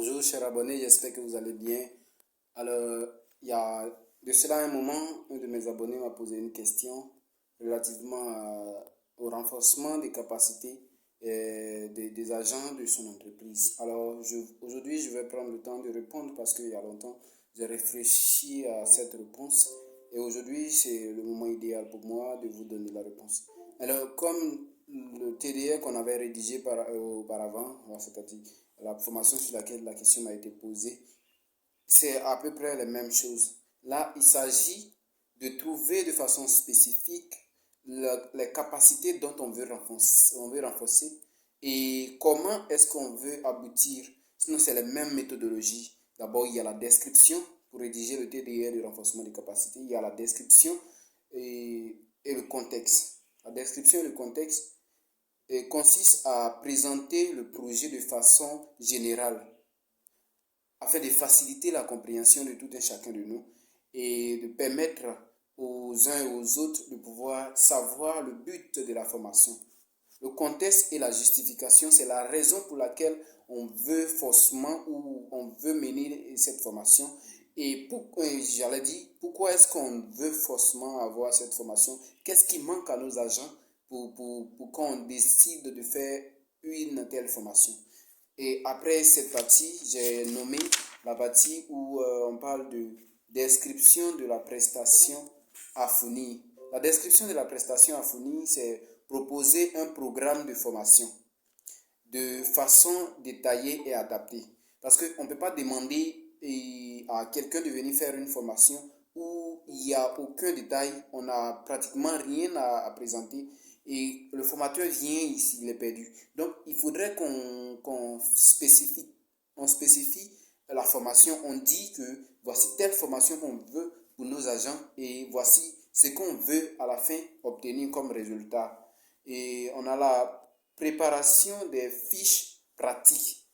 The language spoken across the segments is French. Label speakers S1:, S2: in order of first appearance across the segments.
S1: Bonjour chers abonnés, j'espère que vous allez bien. Alors, il y a de cela un moment, un de mes abonnés m'a posé une question relativement au renforcement des capacités des agents de son entreprise. Alors, aujourd'hui, je vais prendre le temps de répondre parce qu'il y a longtemps, j'ai réfléchi à cette réponse et aujourd'hui, c'est le moment idéal pour moi de vous donner la réponse. Alors, comme le TDR qu'on avait rédigé auparavant, c'est-à-dire la formation sur laquelle la question m'a été posée, c'est à peu près les mêmes choses. Là, il s'agit de trouver de façon spécifique les capacités dont on veut renforcer et comment est-ce qu'on veut aboutir. Sinon, c'est les mêmes méthodologies. D'abord, il y a la description pour rédiger le TDR de renforcement des capacités. Il y a la description et le contexte. La description et le contexte consiste à présenter le projet de façon générale afin de faciliter la compréhension de tout un chacun de nous et de permettre aux uns et aux autres de pouvoir savoir le but de la formation. Le contexte et la justification, c'est la raison pour laquelle on veut forcément ou on veut mener cette formation. Et j'allais dire, pourquoi est-ce qu'on veut forcément avoir cette formation? Qu'est-ce qui manque à nos agents pour qu'on décide de faire une telle formation? Et après cette partie, j'ai nommé la partie où on parle de description de la prestation à fournir. La description de la prestation à fournir, c'est proposer un programme de formation de façon détaillée et adaptée. Parce qu'on ne peut pas demander à quelqu'un de venir faire une formation où il n'y a aucun détail, on n'a pratiquement rien à présenter et le formateur vient ici, il est perdu. Donc, il faudrait qu'on spécifie la formation. On dit que voici telle formation qu'on veut pour nos agents et voici ce qu'on veut à la fin obtenir comme résultat. Et on a la préparation des fiches pratiques.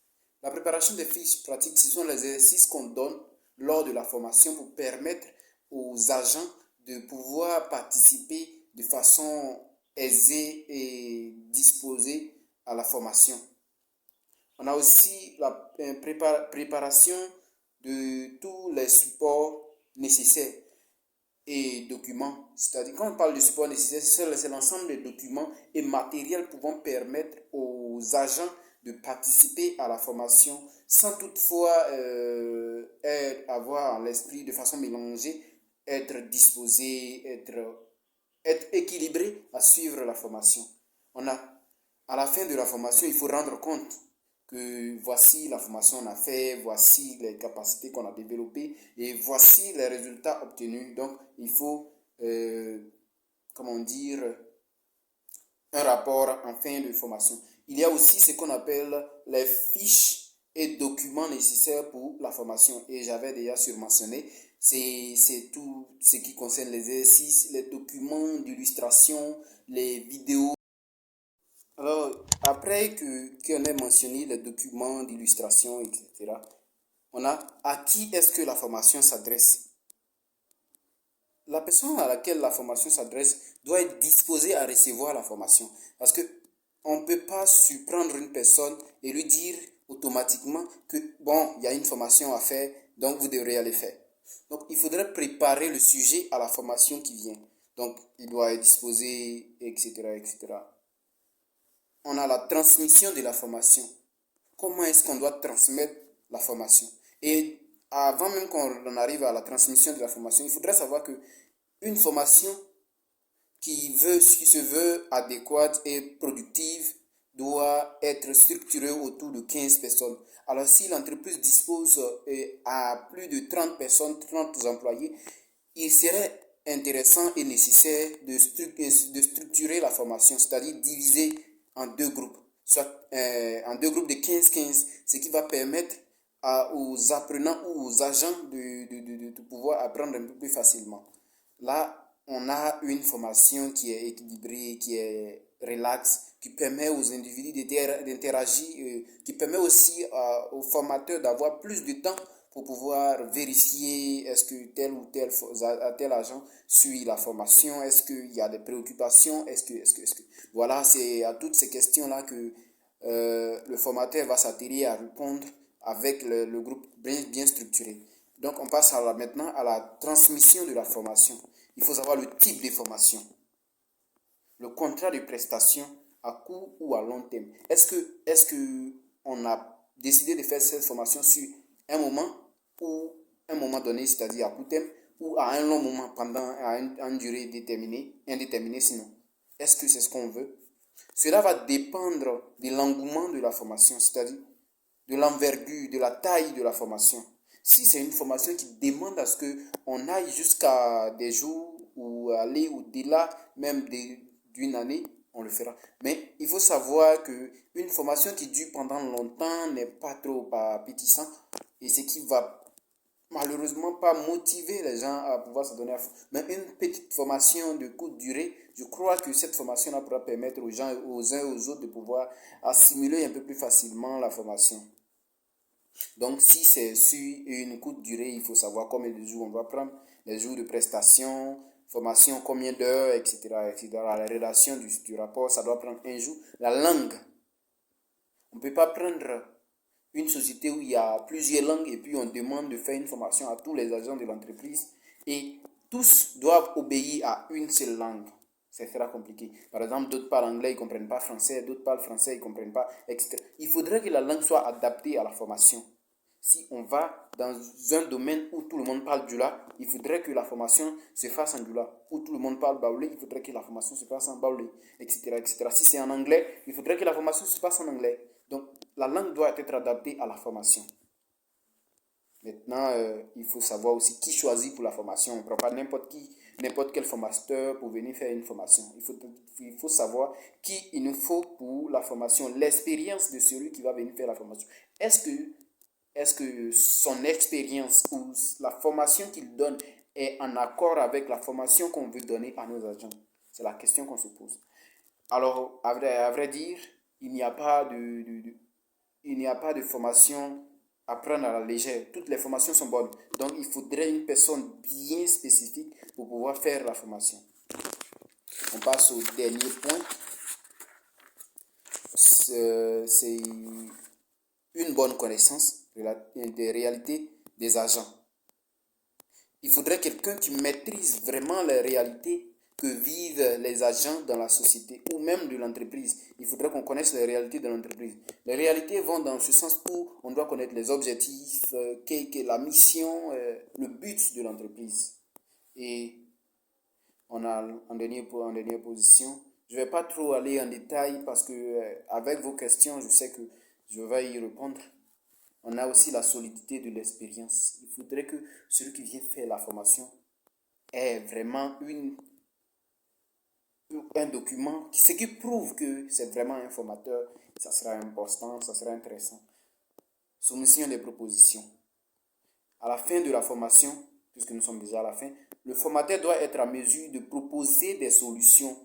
S1: La préparation des fiches pratiques, ce sont les exercices qu'on donne lors de la formation pour permettre aux agents de pouvoir participer de façon aisée et disposée à la formation. On a aussi la préparation de tous les supports nécessaires et documents. C'est-à-dire, quand on parle de support nécessaire, c'est l'ensemble des documents et matériels pouvant permettre aux agents de participer à la formation sans toutefois avoir l'esprit de façon mélangée, être disposé, être équilibré à suivre la formation. À la fin de la formation, il faut rendre compte que voici la formation qu'on a fait, voici les capacités qu'on a développées et voici les résultats obtenus. Donc, il faut, comment dire, un rapport en fin de formation. Il y a aussi ce qu'on appelle les fiches et documents nécessaires pour la formation. Et j'avais déjà surmentionné, c'est tout ce qui concerne les exercices, les documents d'illustration, les vidéos. Alors, après qu'on ait mentionné les documents d'illustration, etc., on a à qui est-ce que la formation s'adresse? La personne à laquelle la formation s'adresse doit être disposée à recevoir la formation. Parce que on ne peut pas surprendre une personne et lui dire automatiquement que, bon, il y a une formation à faire, donc vous devrez aller faire. Donc, il faudrait préparer le sujet à la formation qui vient. Donc, il doit être disposé, etc., etc. On a la transmission de la formation. Comment est-ce qu'on doit transmettre la formation? Et avant même qu'on arrive à la transmission de la formation, il faudrait savoir que une formation qui se veut adéquate et productive doit être structurée autour de 15 personnes. Alors si l'entreprise dispose à plus de 30 personnes, 30 employés, il serait intéressant et nécessaire de structurer la formation, c'est-à-dire diviser en deux groupes, soit en deux groupes de 15-15, ce qui va permettre aux apprenants ou aux agents de pouvoir apprendre un peu plus facilement. Là, on a une formation qui est équilibrée, qui est relaxe, qui permet aux individus d'interagir, qui permet aussi aux formateurs d'avoir plus de temps pour pouvoir vérifier est-ce que tel ou tel agent suit la formation, est-ce qu'il y a des préoccupations, est-ce que. Voilà, c'est à toutes ces questions-là que le formateur va s'atteler à répondre avec le groupe bien structuré. Donc, on passe maintenant à la transmission de la formation. Il faut savoir le type de formation. Le contrat de prestation à court ou à long terme. Est-ce que on a décidé de faire cette formation sur un moment ou un moment donné, c'est-à-dire à court terme, ou à un long moment pendant une durée déterminée, indéterminée sinon. Est-ce que c'est ce qu'on veut? Cela va dépendre de l'engouement de la formation, c'est-à-dire de l'envergure, de la taille de la formation. Si c'est une formation qui demande à ce qu'on aille jusqu'à des jours ou aller au-delà même d'une année, on le fera. Mais il faut savoir qu'une formation qui dure pendant longtemps n'est pas trop appétissant et ce qui va malheureusement pas motiver les gens à pouvoir se donner à fond. Mais une petite formation de courte durée, je crois que cette formation-là pourra permettre aux gens, aux uns et aux autres de pouvoir assimiler un peu plus facilement la formation. Donc, si c'est sur une courte durée, il faut savoir combien de jours on doit prendre, les jours de prestation, formation, combien d'heures, etc., etc. La rédaction du rapport, ça doit prendre un jour. La langue, on ne peut pas prendre une société où il y a plusieurs langues et puis on demande de faire une formation à tous les agents de l'entreprise et tous doivent obéir à une seule langue. Ça sera compliqué. Par exemple, d'autres parlent anglais, ils ne comprennent pas français, d'autres parlent français, ils ne comprennent pas, etc. Il faudrait que la langue soit adaptée à la formation. Si on va dans un domaine où tout le monde parle Djoula, il faudrait que la formation se fasse en Djoula. Où tout le monde parle Baoulé, il faudrait que la formation se fasse en Baoulé, etc., etc. Si c'est en anglais, il faudrait que la formation se fasse en anglais. Donc, la langue doit être adaptée à la formation. Maintenant, il faut savoir aussi qui choisit pour la formation. On ne prend pas n'importe qui, n'importe quel formateur pour venir faire une formation. Il faut savoir qui il nous faut pour la formation, l'expérience de celui qui va venir faire la formation. Est-ce que son expérience ou la formation qu'il donne est en accord avec la formation qu'on veut donner à nos agents? C'est la question qu'on se pose. Alors, à vrai dire, il n'y a pas de formation à prendre à la légère. Toutes les formations sont bonnes. Donc, il faudrait une personne bien spécifique pour pouvoir faire la formation. On passe au dernier point. C'est une bonne connaissance des réalités des agents. Il faudrait quelqu'un qui maîtrise vraiment les réalités que vivent les agents dans la société ou même de l'entreprise. Il faudrait qu'on connaisse les réalités de l'entreprise. Les réalités vont dans ce sens où on doit connaître les objectifs, la mission, le but de l'entreprise. Et on a en dernière position. Je ne vais pas trop aller en détail parce que avec vos questions, je sais que je vais y répondre. On a aussi la solidité de l'expérience. Il faudrait que celui qui vient faire la formation ait vraiment un document, ce qui prouve que c'est vraiment un formateur. Ça sera important, ça sera intéressant. Soumission des propositions. À la fin de la formation, puisque nous sommes déjà à la fin, le formateur doit être en mesure de proposer des solutions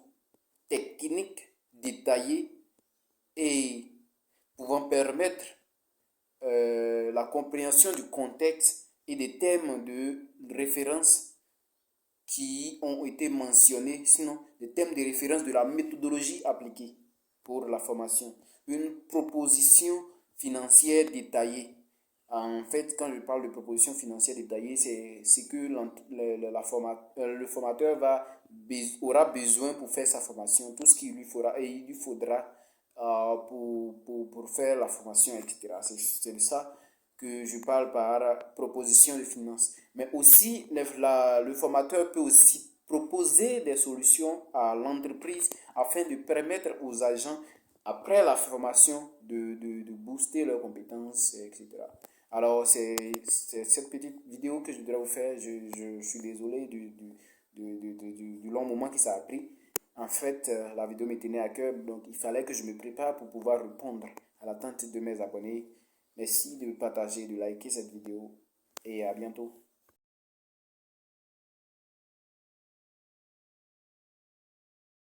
S1: techniques, détaillées et pouvant permettre la compréhension du contexte et des thèmes de référence qui ont été mentionnés, sinon les thèmes de référence de la méthodologie appliquée pour la formation. Une proposition financière détaillée. En fait, quand je parle de proposition financière détaillée, c'est que le formateur aura besoin pour faire sa formation, tout ce qu'il lui faudra et il lui faudra pour faire la formation, etc. C'est de ça que je parle par proposition de finances. Mais aussi, le formateur peut aussi proposer des solutions à l'entreprise afin de permettre aux agents, après la formation, de booster leurs compétences, etc. Alors, c'est cette petite vidéo que je voudrais vous faire. Je suis désolé du long moment que ça a pris. En fait, la vidéo me tenait à cœur, donc il fallait que je me prépare pour pouvoir répondre à l'attente de mes abonnés. Merci de partager, de liker cette vidéo et à bientôt.